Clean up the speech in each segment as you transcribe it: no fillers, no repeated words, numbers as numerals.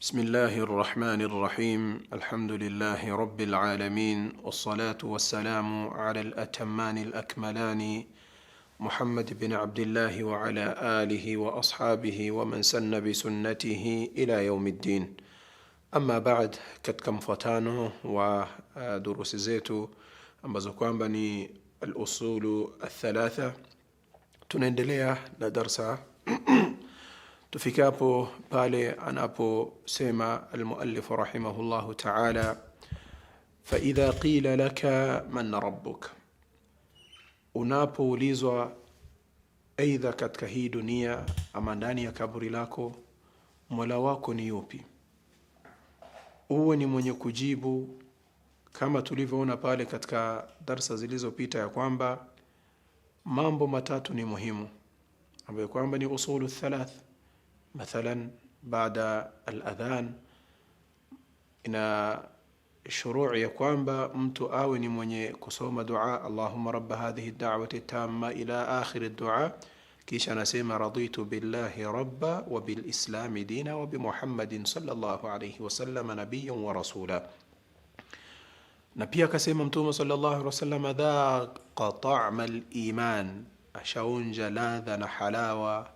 بسم الله الرحمن الرحيم. الحمد لله رب العالمين، والصلاة والسلام على الأتمان الأكملان محمد بن عبد الله وعلى آله وأصحابه ومن سن بسنته إلى يوم الدين. أما بعد، katika mfuatano wa durusi zetu ambazo kwamba ni al-usulu al-thalatha, tunaendelea na darsa tufikapo pale anaposema al-muallif rahimahullahu ta'ala, fa idha qila laka man rabbuk, unapoulizwa aidha katika hii dunia ama ndani ya kaburi lako, Mola wako ni yupi, uwe ni mwenye kujibu kama tulivyoona pale katika darsa zilizopita ya kwamba mambo matatu ni muhimu ambayo kwamba ni usulu thalath. Mathalan, baada al-adhan ina shuruu ya kwamba mtu awe ni mwenye kusoma dua Allahumma rabba hadhihi ad-da'wati tamma ila akhir ad-du'a, kisha anasema raditu billahi rabba wa bil islami dina wa bi Muhammadin sallallahu alayhi wasallam nabiyyan wa rasula. Na pia akasema Mtume sallallahu alayhi wasallam dhaqa ta'ma al-iman, ashaunja ladha na halawa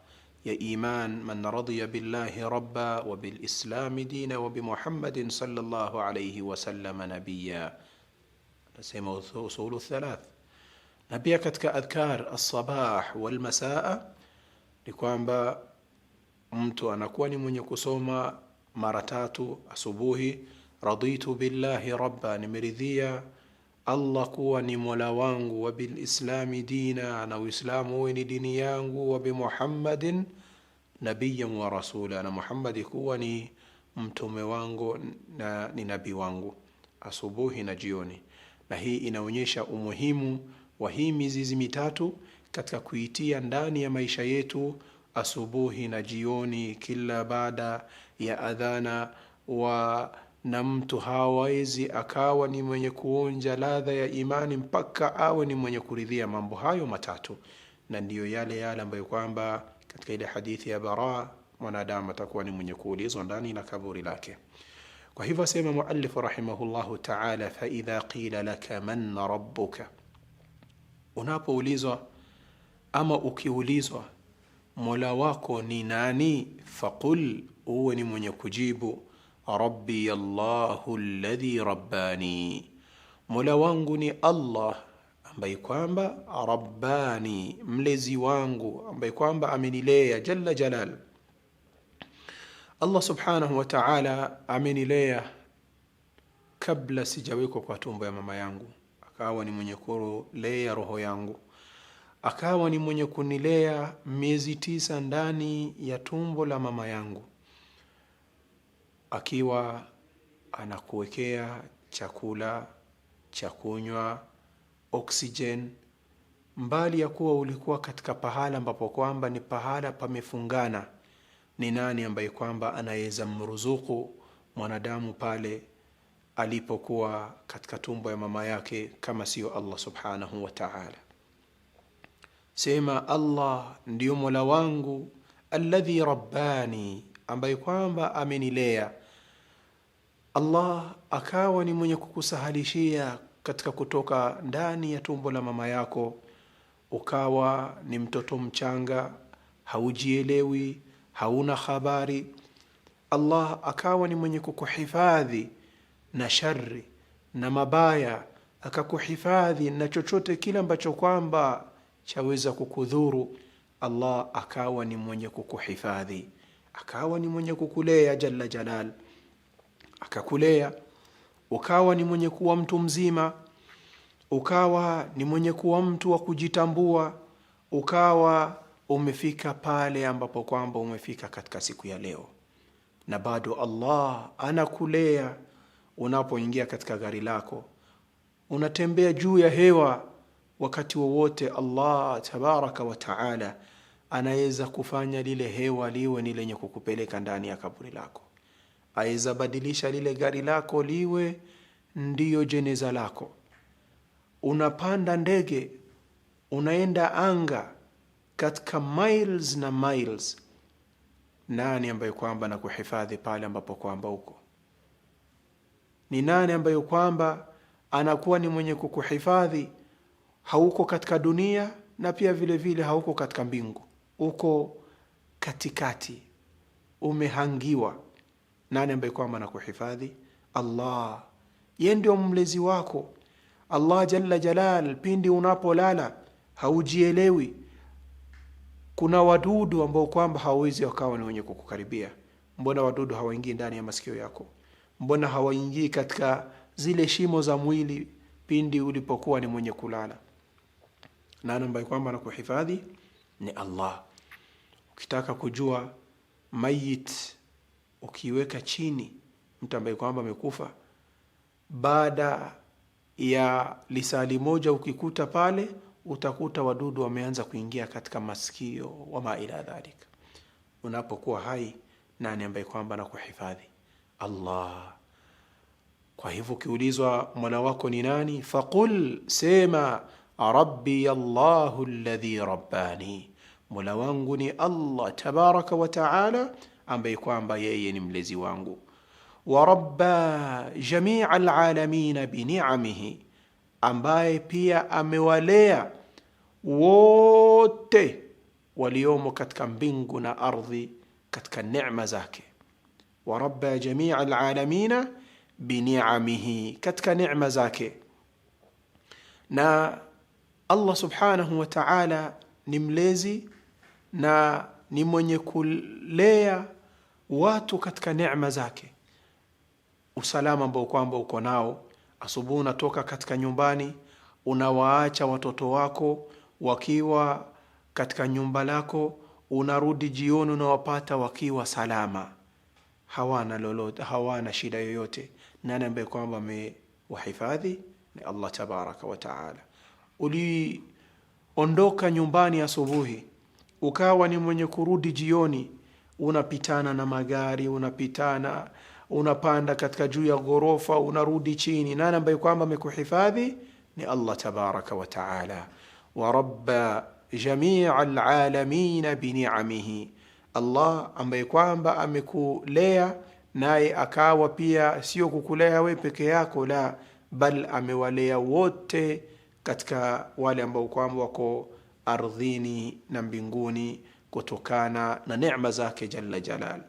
ya iman, man radiya billahi rabba wa bil islami dina wa bi Muhammadin sallallahu alayhi wasallam nabiyya. Nasema usulu thalath. Na pia katika adhkar as-sabah wal masaa ni kwamba mtu anakuwa ni mwenye kusoma mara tatu asubuhi, raditu billahi rabba, nimeridhia Allah kuwa ni mola wangu, wa bil islami dina, na uislamu uwe ni dini yangu, wa bi Muhammadin nabiyyan wa rasula, na Muhammad kuwa ni mtume wangu na ni nabii wangu, asubuhi na jioni. Na hii inaonyesha umuhimu wa hii mizizi mitatu katika kuitia ndani ya maisha yetu asubuhi na jioni, kila baada ya adhana na mtu hawezi akawa ni mwenye kuonja ladha ya imani mpaka awe ni mwenye kuridhia mambo hayo matatu. Na ndiyo yale ambayo kwamba katika ile hadithi ya Bara, mwanadamu atakuwa ni mwenye kuulizwa ndani na kaburi lake. Kwa hivyo sema muallif rahimahullahu ta'ala, fa idha qila laka man rabbuka, unapoulizwa ama ukiulizwa mola wako ni nani, faqul, uwe ni mwenye kujibu rabbi Allahu alladhi rabbani, mola wangu ni Allah ambaye kwamba rabbani, mlezi wangu, ambaye kwamba amenilea, jalla jalal. Allah subhanahu wa ta'ala amenilea kabla sijawekwa kwa tumbo ya mama yangu, akawa ni mwenye kulea roho yangu, akawa ni mwenye kunilea miezi 9 ndani ya tumbo la mama yangu, akiwa anakuwekea chakula cha kunywa, oxygen, mbali ya kuwa ulikuwa katika pahala ambapo kwamba ni pahala pamefungana. Ni nani ambaye kwamba anaweza mruzuku mwanadamu pale alipokuwa katika tumbo ya mama yake kama sio Allah subhanahu wa ta'ala? Sema Allah ndiyo mola wangu, alladhi rabbani, ambaye kwamba amenilea. Allah akawa ni mwenye kukusahalishia katika kutoka ndani ya tumbo la mama yako, ukawa ni mtoto mchanga, haujielewi, hauna habari. Allah akawa ni mwenye kukuhifadhi na shari na mabaya, akakuhifadhi na chochote kile ambacho kwamba chaweza kukudhuru. Allah akawa ni mwenye kukuhifadhi, akawa ni mwenye kukulea, jalla jalal, akakulea ukawa ni mwenye kuwa mtu mzima, ukawa ni mwenye kuwa mtu wa kujitambua, ukawa umefika pale ambapo kwamba umefika katika siku ya leo. Na bado Allah anakulea unapoingia katika gari lako, unatembea juu ya hewa, wakati wowote Allah tabaraka wa taala anaweza kufanya lile hewa liwe ni lenye kukupeleka ndani ya kaburi lako. Aweza badilisha lile gari lako liwe ndiyo jeneza lako. Unapanda ndege, unaenda anga katika miles na miles, nani ambaye kwamba anakuhifadhi pale ambapo kwamba uko? Ni nani ambaye kwamba anakuwa ni mwenye kukuhifadhi hauko katika dunia na pia vile vile hauko katika mbingu, uko katikati, umehangiwa? Nani ambaye kwamba anakuhifadhi? Allah. Yeye ndio mlezi wako. Allah jalla jalal, pindi unapolala haujielewi, kuna wadudu ambao kwamba hawezi wakawa ni wenye kukukaribia. Mbona wadudu hawaingii ndani ya masikio yako? Mbona hawaingii katika zile shimo za mwili pindi ulipokuwa ni mwenye kulala? Nani ambaye kwamba anakuhifadhi? Ni Allah. Ukitaka kujua mayit, ukiweka chini mtu ambaye kwamba amekufa, baada ya lisali moja ukikuta pale, utakuta wadudu wameanza kuingia katika masikio wama ila dhalika. Unapokuwa hai, nani ambaye kwamba anakuhifadhi? Allah. Kwa hivyo ukiulizwa Mola wako ni nani, faqul, sema rabbi Allahu alladhi rabbani, Mola wangu ni Allah tabaraka wa taala ambaye kwamba yeye ni mlezi wangu. Wa rabba jamia alalamin bini'amihi, ambaye pia amewalea wote waliomo katika mbingu na ardhi katika neema zake. Wa rabba jamia alalamin bini'amihi, katika neema zake. Na Allah subhanahu wa ta'ala ni mlezi na ni mwenye kulea watu katika neema zake. Usalama ambao kwamba uko nao, asubuhi unatoka katika nyumbani, unawaacha watoto wako wakiwa katika nyumba lako, unarudi jioni unawapata wakiwa salama, hawana lolote, hawana shida yoyote. Nani ambaye kwamba amewahifadhi? Ni Allah tabaraka wa taala. Uliondoka nyumbani asubuhi, ukawa ni mwenye kurudi jioni, unapitana na magari, unapanda katika juu ya ghorofa, unarudi chini. Nani ambaye kwamba amekuhifadhi? Ni Allah tabaraka wa taala. Wa rabba jamia alalamin bini'amihi, Allah ambaye kwamba amekulea, naye akawa pia sio kukulea we peke yako, la bal amewalea wote katika wale ambao kwamba wako ardhini na mbinguni kutokana na neema zake jalla jalal.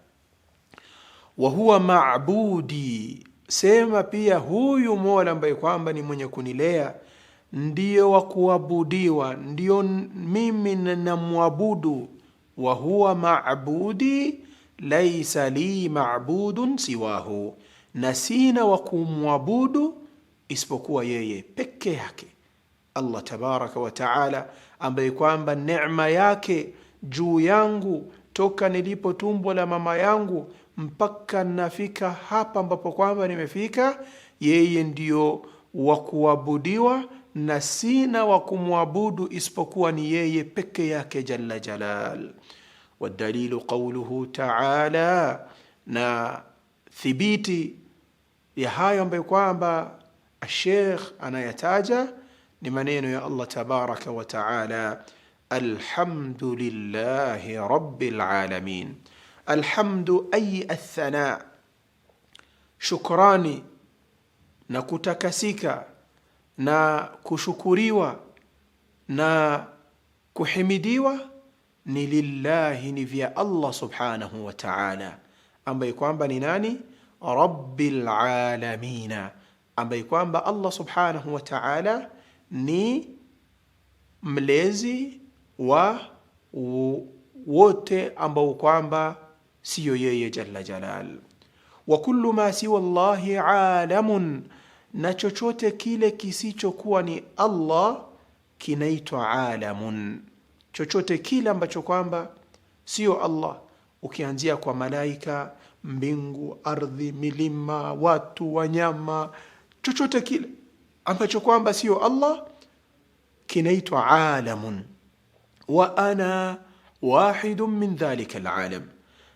Wa huwa ma'budi, sema pia huyu Mola ambaye kwamba ni mwenye kunilea ndio wa kuabudiwa, ndio mimi ninamwabudu. Wa huwa ma'budi laysa li ma'budun siwahu, na sina wa kumwabudu isipokuwa yeye peke yake. Allah tabaraka wa taala ambaye kwamba neema yake juu yangu toka nilipo tumbo la mama yangu mpaka nafika hapa ambapo kwamba nimefika, yeye ndio wa kuabudiwa na sina wa kumwabudu isipokuwa ni yeye peke yake jalla jalal. Wadalilu qawluhu ta'ala, na thibiti ya hayo ambayo kwamba Sheikh anayataja ni maneno ya Allah tabaraka wa ta'ala, alhamdulillahi rabbil alamin. Alhamdu ay athana, shukrani na kutakasika na kushukuriwa na kuhimidiwa ni lillahi, ni vya Allah subhanahu wa ta'ala, ambaye kwamba ni nani? Rabbil alamin, ambaye kwamba Allah subhanahu wa ta'ala ni mlezi wa wote ambao kwamba siyo yeye jalla jalal. Wa kullu ma siwa Allahi alamun, na chochote kile kisichokuwa ni Allah kinaitwa alamun. Chochote kile ambacho kwamba sio Allah, ukianzia kwa malaika, mbingu, ardhi, milima, watu, wanyama, chochote kile ambacho kwamba sio Allah kinaitwa alamun. Wa ana wahidun min dhalika alalam,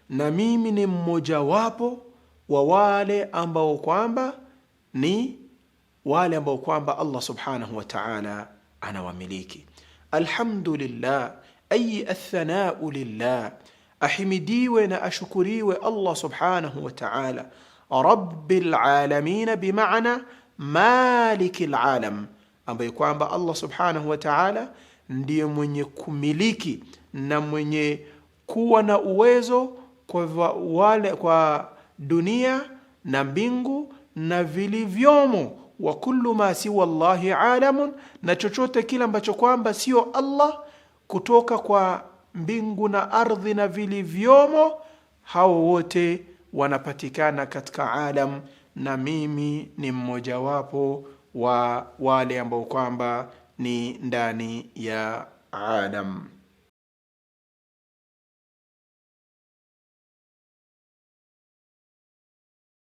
na mimi ni mmoja wapo wa wale ambao kwamba ni wale ambao kwamba Allah subhanahu wa ta'ala anawamiliki. Alhamdulillah ay athana'u lillah, ahimidiwe na ashukuriwe Allah subhanahu wa ta'ala, rabbil alamin, bimaana malikil alam, ambaye kwamba Allah subhanahu wa ta'ala ndiye mwenye kumiliki na mwenye kuwa na uwezo kwa dunia na mbingu na vilivyomo. Wa kullu ma siwa Allahi alamun, na chochote kile ambacho kwamba sio Allah, kutoka kwa mbingu na ardhi na vilivyomo, hao wote wanapatikana katika alam, na mimi ni mmojawapo wa wale ambao kwamba ni ndani ya alam.